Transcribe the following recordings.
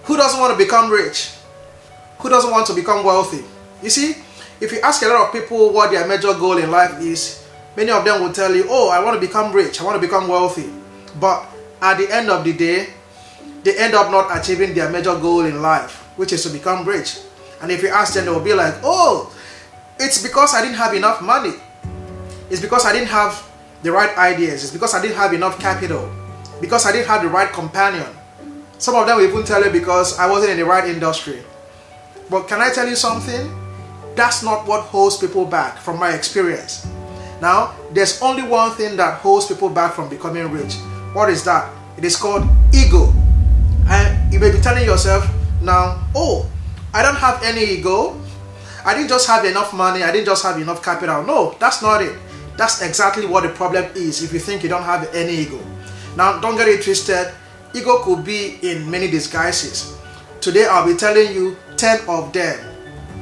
Who doesn't want to become rich? Who doesn't want to become wealthy? You see, if you ask a lot of people what their major goal in life is, many of them will tell you, oh, I want to become rich, I want to become wealthy. But at the end of the day, they end up not achieving their major goal in life, which is to become rich. And if you ask them, they will be like, oh, it's because I didn't have enough money. It's because I didn't have the right ideas. It's because I didn't have enough capital. Because I didn't have the right companion. Some of them will even tell you because I wasn't in the right industry. But can I tell you something? That's not what holds people back from my experience. Now, there's only one thing that holds people back from becoming rich. What is that? It is called ego. And you may be telling yourself now, oh, I don't have any ego. I didn't just have enough money. I didn't just have enough capital. No, that's not it. That's exactly what the problem is if you think you don't have any ego. Now, don't get it twisted. Ego could be in many disguises. Today, I'll be telling you 10 of them.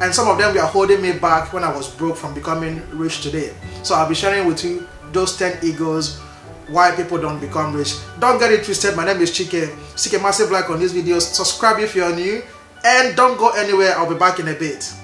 And some of them were holding me back when I was broke from becoming rich today. So I'll be sharing with you those 10 egos, why people don't become rich. Don't get it twisted. My name is Chike. Stick a massive like on these videos. Subscribe if you're new. And don't go anywhere. I'll be back in a bit.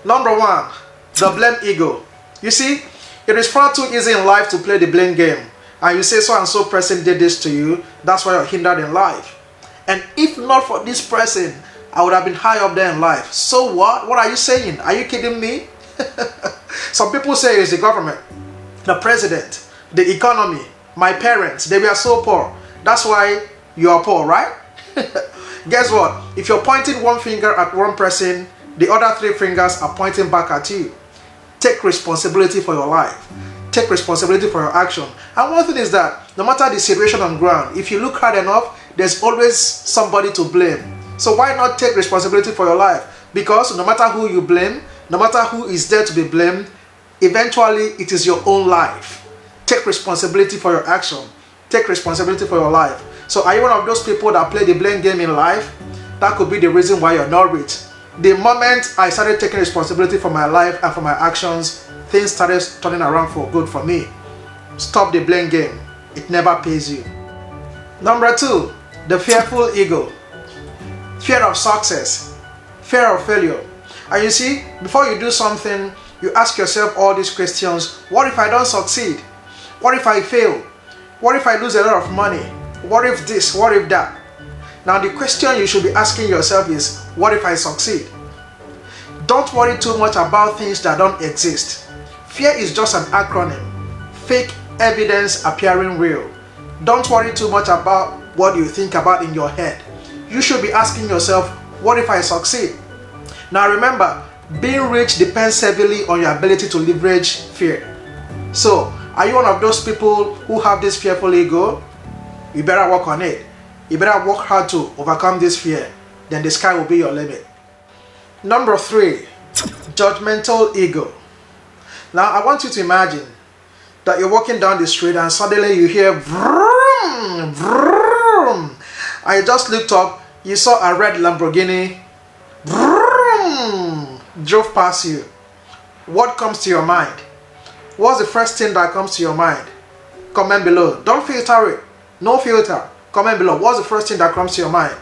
Number 1, the blame ego. You see, it is far too easy in life to play the blame game. And you say so and so person did this to you, that's why you're hindered in life. And if not for this person, I would have been high up there in life. So what? What are you saying? Are you kidding me? Some people say it's the government, the president, the economy, my parents, they were so poor. That's why you are poor, right? Guess what? If you're pointing one finger at one person, the other 3 fingers are pointing back at you. Take responsibility for your life. Take responsibility for your action. And one thing is that no matter the situation on ground, if you look hard enough, there's always somebody to blame. So why not take responsibility for your life? Because no matter who you blame, no matter who is there to be blamed, eventually it is your own life. Take responsibility for your action. Take responsibility for your life. So are you one of those people that play the blame game in life? That could be the reason why you're not rich. The moment I started taking responsibility for my life and for my actions, things started turning around for good for me. Stop the blame game. It never pays you. Number 2, the fearful ego. Fear of success. Fear of failure. And you see, before you do something, you ask yourself all these questions. What if I don't succeed? What if I fail? What if I lose a lot of money? What if this? What if that? Now the question you should be asking yourself is, what if I succeed? Don't worry too much about things that don't exist. Fear is just an acronym. Fake evidence appearing real. Don't worry too much about what you think about in your head. You should be asking yourself, what if I succeed? Now remember, being rich depends heavily on your ability to leverage fear. So, are you one of those people who have this fearful ego? You better work on it. You better work hard to overcome this fear. Then the sky will be your limit. Number 3, judgmental ego. Now I want you to imagine that you're walking down the street and suddenly you hear vroom, vroom. I just looked up, you saw a red Lamborghini, vroom, drove past you. What comes to your mind? What's the first thing that comes to your mind? Comment below. Don't filter it. No filter. Comment below. What's the first thing that comes to your mind?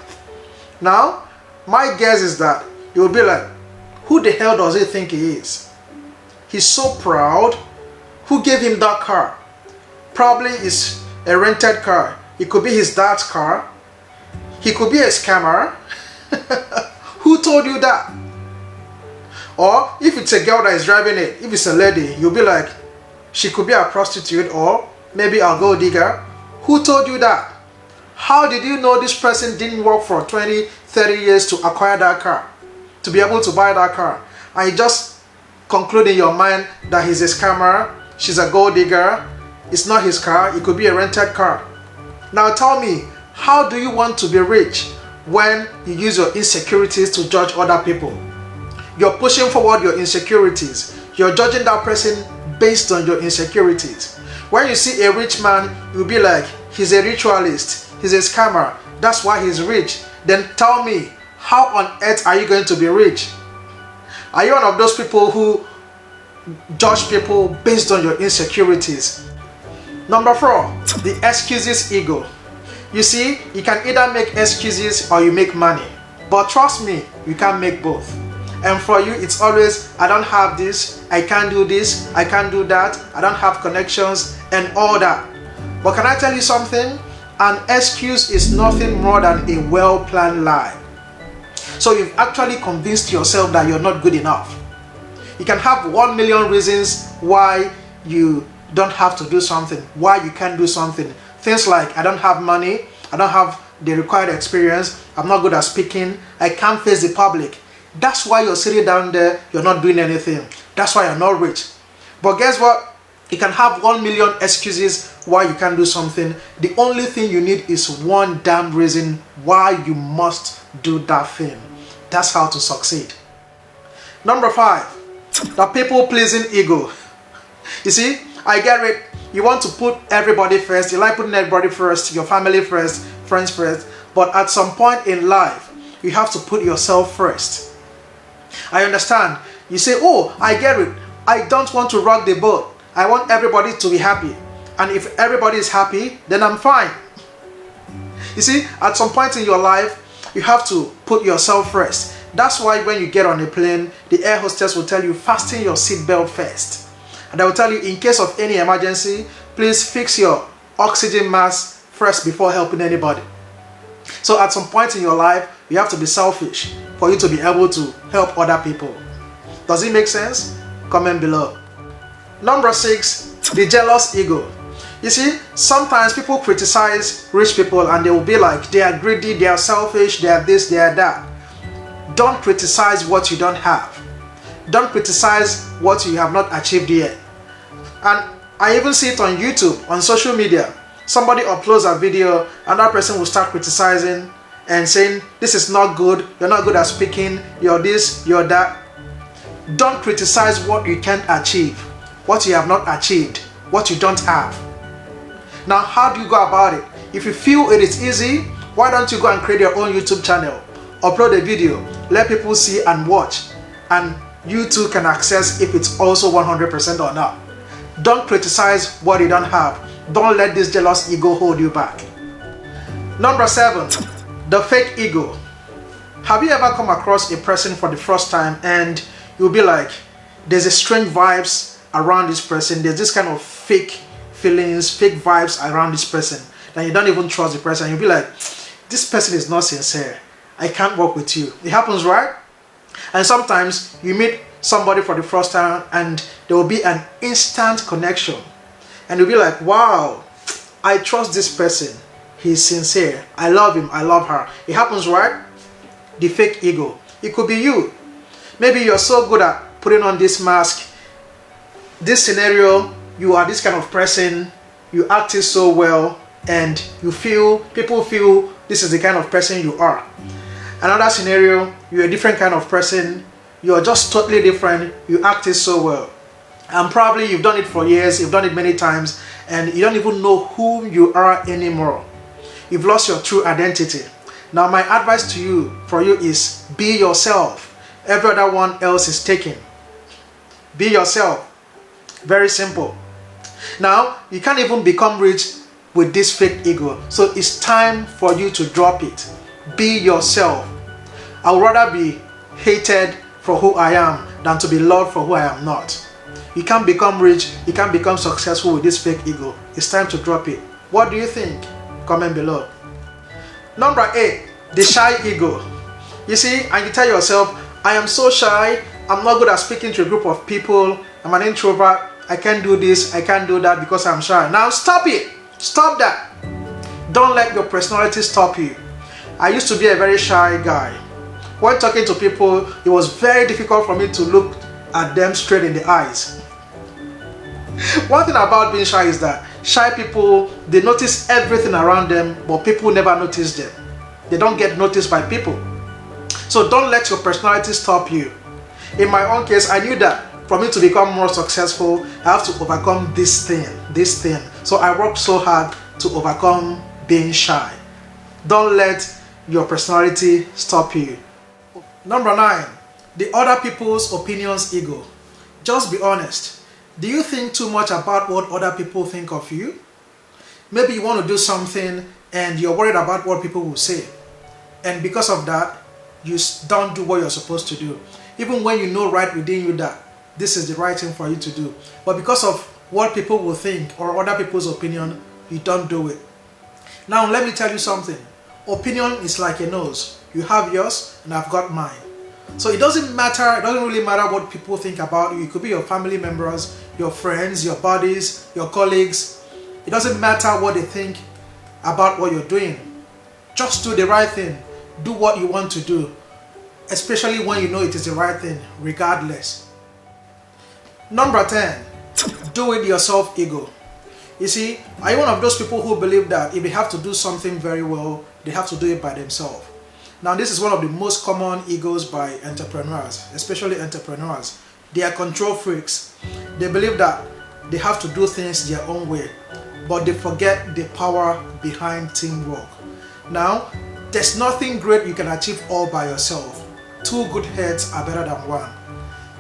Now, my guess is that you will be like, who the hell does he think he is? He's so proud. Who gave him that car? Probably it's a rented car. It could be his dad's car. He could be a scammer. Who told you that? Or if it's a girl that is driving it, if it's a lady, you'll be like, she could be a prostitute or maybe a gold digger. Who told you that? How did you know this person didn't work for 20, 30 years to acquire that car? To be able to buy that car? And you just conclude in your mind that he's a scammer, she's a gold digger, it's not his car, it could be a rented car. Now tell me, how do you want to be rich when you use your insecurities to judge other people? You're pushing forward your insecurities. You're judging that person based on your insecurities. When you see a rich man, you'll be like, he's a ritualist, he's a scammer, that's why he's rich. Then tell me, how on earth are you going to be rich? Are you one of those people who judge people based on your insecurities. Number 4, the excuses ego. You see, you can either make excuses or you make money. But trust me, you can't make both. And for you, it's always, I don't have this, I can't do this, I can't do that, I don't have connections, and all that. But can I tell you something? An excuse is nothing more than a well-planned lie. So you've actually convinced yourself that you're not good enough. You can have 1 million reasons why you don't have to do something, why you can't do something. Things like, I don't have money, I don't have the required experience, I'm not good at speaking, I can't face the public. That's why you're sitting down there, you're not doing anything. That's why you're not rich. But guess what? You can have 1 million excuses why you can't do something. The only thing you need is one damn reason why you must do that thing. That's how to succeed. Number 5, the people-pleasing ego. You see, I get it. You want to put everybody first. You like putting everybody first, your family first, friends first. But at some point in life, you have to put yourself first. I understand. You say, oh, I get it. I don't want to rock the boat. I want everybody to be happy. And if everybody is happy, then I'm fine. You see, at some point in your life, you have to put yourself first. That's why when you get on a plane, the air hostess will tell you, fasten your seatbelt first. And they will tell you, in case of any emergency, please fix your oxygen mask first before helping anybody. So at some point in your life, you have to be selfish for you to be able to help other people. Does it make sense? Comment below. Number 6, the jealous ego. You see, sometimes people criticize rich people and they will be like, they are greedy, they are selfish, they are this, they are that. Don't criticize what you don't have. Don't criticize what you have not achieved yet. And I even see it on YouTube, on social media. Somebody uploads a video, another person will start criticizing and saying, this is not good, you're not good at speaking, you're this, you're that. Don't criticize what you can't achieve, what you have not achieved, what you don't have. Now, how do you go about it? If you feel it is easy, why don't you go and create your own YouTube channel, upload a video, let people see and watch, and you too can access if it's also 100% or not. Don't criticize what you don't have. Don't let this jealous ego hold you back. Number 7, the fake ego. Have you ever come across a person for the first time and you'll be like, there's a strange vibes around this person, there's this kind of fake feelings, fake vibes around this person, and you don't even trust the person. You'll be like, this person is not sincere, I can't work with you. It happens, right? And sometimes you meet somebody for the first time and there will be an instant connection and you'll be like, wow, I trust this person, he's sincere, I love him, I love her. It happens, right? The fake ego. It could be you. Maybe you're so good at putting on this mask. This scenario, you are this kind of person, you act it so well, and people feel this is the kind of person you are. Another scenario, you're a different kind of person, you're just totally different, you act it so well. And probably you've done it for years, you've done it many times, and you don't even know who you are anymore. You've lost your true identity. Now my advice to you, for you, is be yourself. Every other one else is taken. Be yourself. Very simple. Now, you can't even become rich with this fake ego. So it's time for you to drop it. Be yourself. I would rather be hated for who I am than to be loved for who I am not. You can't become rich, you can't become successful with this fake ego. It's time to drop it. What do you think? Comment below. Number 8, the shy ego. You see, and you tell yourself, I am so shy, I'm not good at speaking to a group of people, I'm an introvert, I can't do this, I can't do that because I'm shy. Now stop it! Stop that! Don't let your personality stop you. I used to be a very shy guy. When talking to people, it was very difficult for me to look at them straight in the eyes. One thing about being shy is that shy people, they notice everything around them, but people never notice them. They don't get noticed by people. So don't let your personality stop you. In my own case, I knew that for me to become more successful, I have to overcome this thing. So I worked so hard to overcome being shy. Don't let your personality stop you. Number 9, the other people's opinions ego. Just be honest. Do you think too much about what other people think of you? Maybe you want to do something and you're worried about what people will say. And because of that, you don't do what you're supposed to do. Even when you know right within you that this is the right thing for you to do. But because of what people will think or other people's opinion, you don't do it. Now let me tell you something. Opinion is like a nose. You have yours and I've got mine. So it doesn't really matter what people think about you. It could be your family members, your friends, your buddies, your colleagues. It doesn't matter what they think about what you're doing. Just do the right thing. Do what you want to do, especially when you know it is the right thing, regardless. Number 10, do it yourself ego. You see, are you one of those people who believe that if they have to do something very well, they have to do it by themselves? Now, this is one of the most common egos by entrepreneurs, especially entrepreneurs. They are control freaks. They believe that they have to do things their own way, but they forget the power behind teamwork. Now, there's nothing great you can achieve all by yourself. Two good heads are better than one.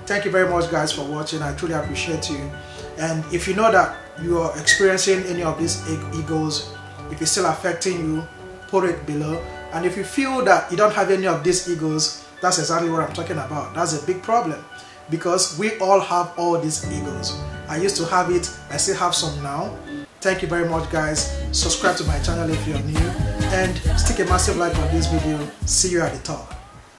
Thank you very much, guys, for watching. I truly appreciate you. And if you know that you are experiencing any of these egos, if it's still affecting you, put it below. And if you feel that you don't have any of these egos, that's exactly what I'm talking about. That's a big problem, because we all have all these egos. I used to have it, I still have some now. Thank you very much, guys. Subscribe to my channel if you're new, and stick a massive like on this video. See you at the top.